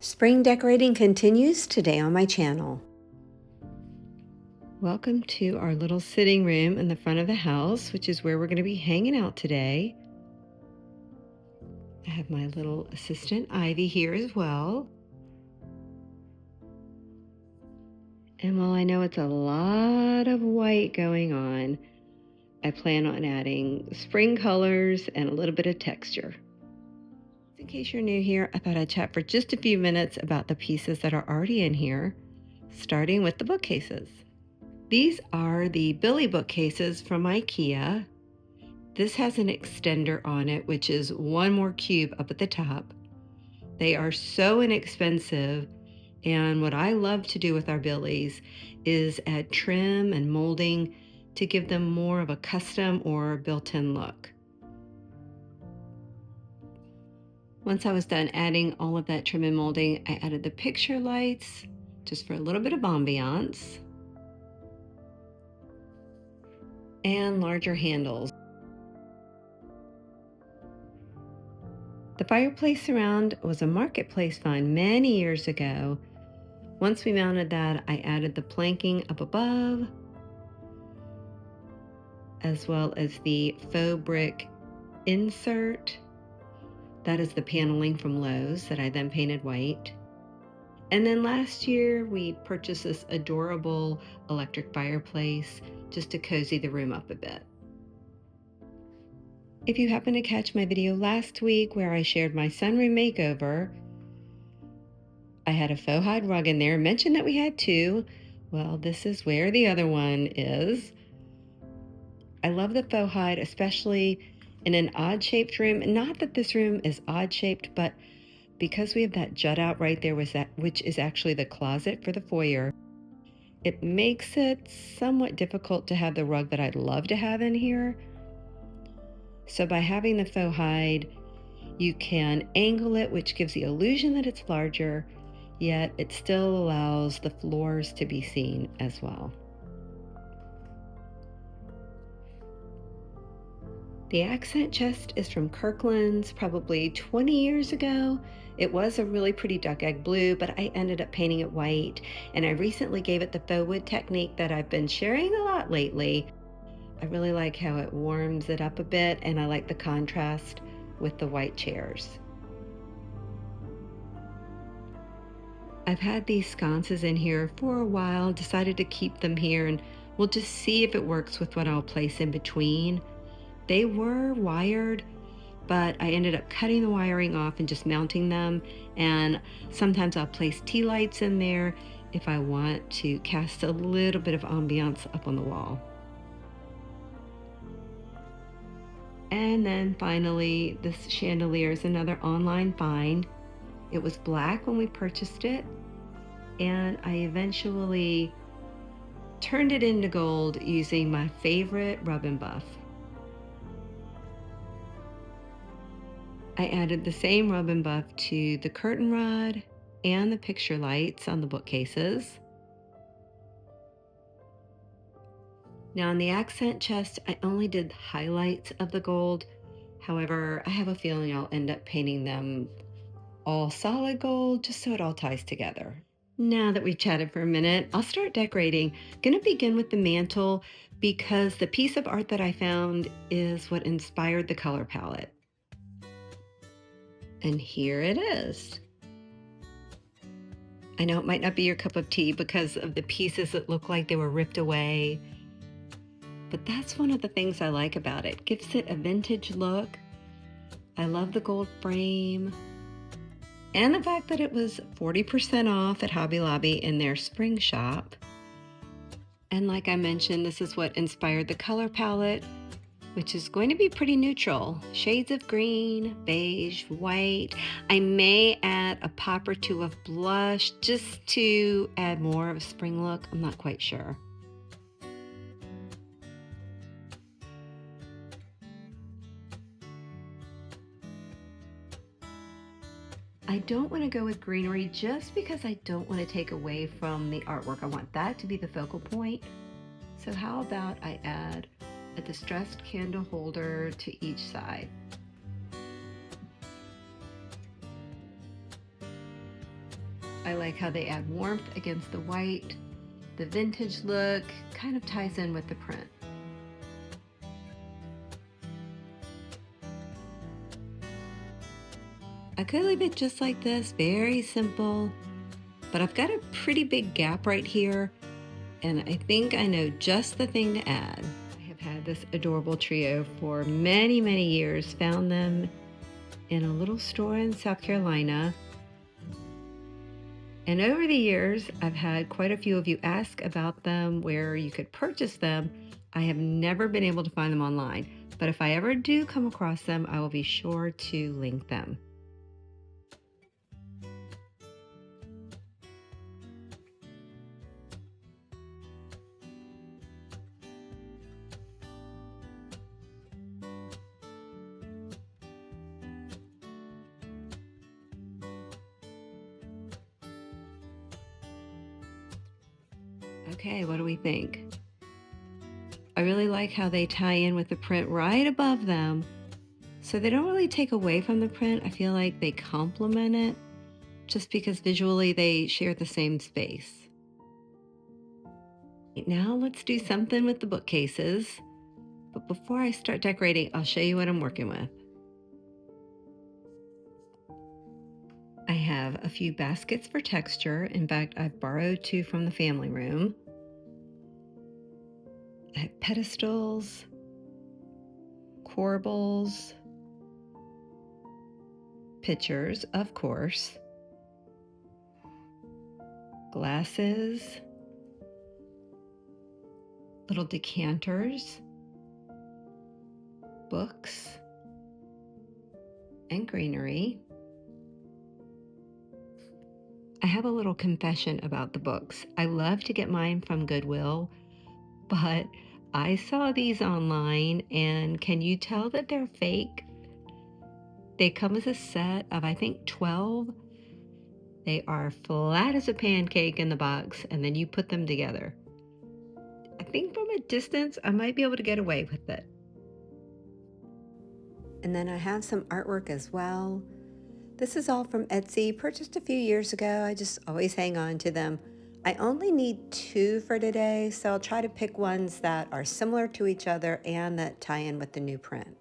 Spring decorating continues today on my channel. Welcome to our little sitting room in the front of the house, which is where we're going to be hanging out today. I have my little assistant Ivy here as well. And while I know it's a lot of white going on, I plan on adding spring colors and a little bit of texture. In case you're new here, I thought I'd chat for just a few minutes about the pieces that are already in here, starting with the bookcases. These are the Billy bookcases from IKEA. This has an extender on it, which is one more cube up at the top. They are so inexpensive, and what I love to do with our Billys is add trim and molding to give them more of a custom or built-in look. Once I was done adding all of that trim and molding, I added the picture lights just for a little bit of ambiance and larger handles. The fireplace surround was a marketplace find many years ago. Once we mounted that, I added the planking up above, as well as the faux brick insert. That is the paneling from Lowe's that I then painted white. And then last year, we purchased this adorable electric fireplace just to cozy the room up a bit. If you happen to catch my video last week where I shared my sunroom makeover, I had a faux hide rug in there. Mentioned that we had two. Well, this is where the other one is. I love the faux hide, especially in an odd-shaped room. Not that this room is odd-shaped, but because we have that jut out right there, which is actually the closet for the foyer, it makes it somewhat difficult to have the rug that I'd love to have in here. So by having the faux hide, you can angle it, which gives the illusion that it's larger, yet it still allows the floors to be seen as well. The accent chest is from Kirkland's, probably 20 years ago. It was a really pretty duck egg blue, but I ended up painting it white, and I recently gave it the faux wood technique that I've been sharing a lot lately. I really like how it warms it up a bit, and I like the contrast with the white chairs. I've had these sconces in here for a while, decided to keep them here, and we'll just see if it works with what I'll place in between. They were wired, but I ended up cutting the wiring off and just mounting them, and sometimes I'll place tea lights in there if I want to cast a little bit of ambiance up on the wall. And then finally, this chandelier is another online find. It was black when we purchased it, and I eventually turned it into gold using my favorite rub and buff. I added the same rub and buff to the curtain rod and the picture lights on the bookcases. Now on the accent chest, I only did highlights of the gold. However, I have a feeling I'll end up painting them all solid gold just so it all ties together. Now that we've chatted for a minute, I'll start decorating. Gonna begin with the mantle because the piece of art that I found is what inspired the color palette. And here it is. I know it might not be your cup of tea because of the pieces that look like they were ripped away, but that's one of the things I like about it. Gives it a vintage look. I love the gold frame and the fact that it was 40% off at Hobby Lobby in their spring shop. And like I mentioned, this is what inspired the color palette, which is going to be pretty neutral. Shades of green, beige, white. I may add a pop or two of blush just to add more of a spring look. I'm not quite sure. I don't want to go with greenery just because I don't want to take away from the artwork. I want that to be the focal point. So how about I add a distressed candle holder to each side. I like how they add warmth against the white. The vintage look kind of ties in with the print. I could leave it just like this, very simple, but I've got a pretty big gap right here, and I think I know just the thing to add. I have had this adorable trio for many, many years, found them in a little store in South Carolina. And over the years, I've had quite a few of you ask about them, where you could purchase them. I have never been able to find them online, but if I ever do come across them, I will be sure to link them. Okay, what do we think? I really like how they tie in with the print right above them. So they don't really take away from the print. I feel like they complement it just because visually they share the same space. Now let's do something with the bookcases. But before I start decorating, I'll show you what I'm working with. I have a few baskets for texture. In fact, I've borrowed 2 from the family room. I have pedestals, corbels, pictures, of course, glasses, little decanters, books, and greenery. I have a little confession about the books. I love to get mine from Goodwill, but I saw these online, and can you tell that they're fake? They come as a set of, I think, 12. They are flat as a pancake in the box, and then you put them together. I think from a distance, I might be able to get away with it. And then I have some artwork as well. This is all from Etsy, purchased a few years ago. I just always hang on to them. I only need 2 for today, so I'll try to pick ones that are similar to each other and that tie in with the new print.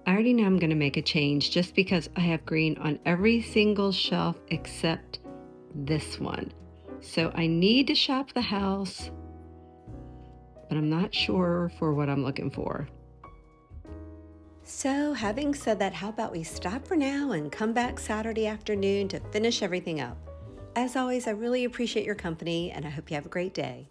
I already know I'm going to make a change just because I have green on every single shelf except this one. So I need to shop the house but I'm not sure for what I'm looking for. So, having said that, how about we stop for now and come back Saturday afternoon to finish everything up? As always, I really appreciate your company and I hope you have a great day.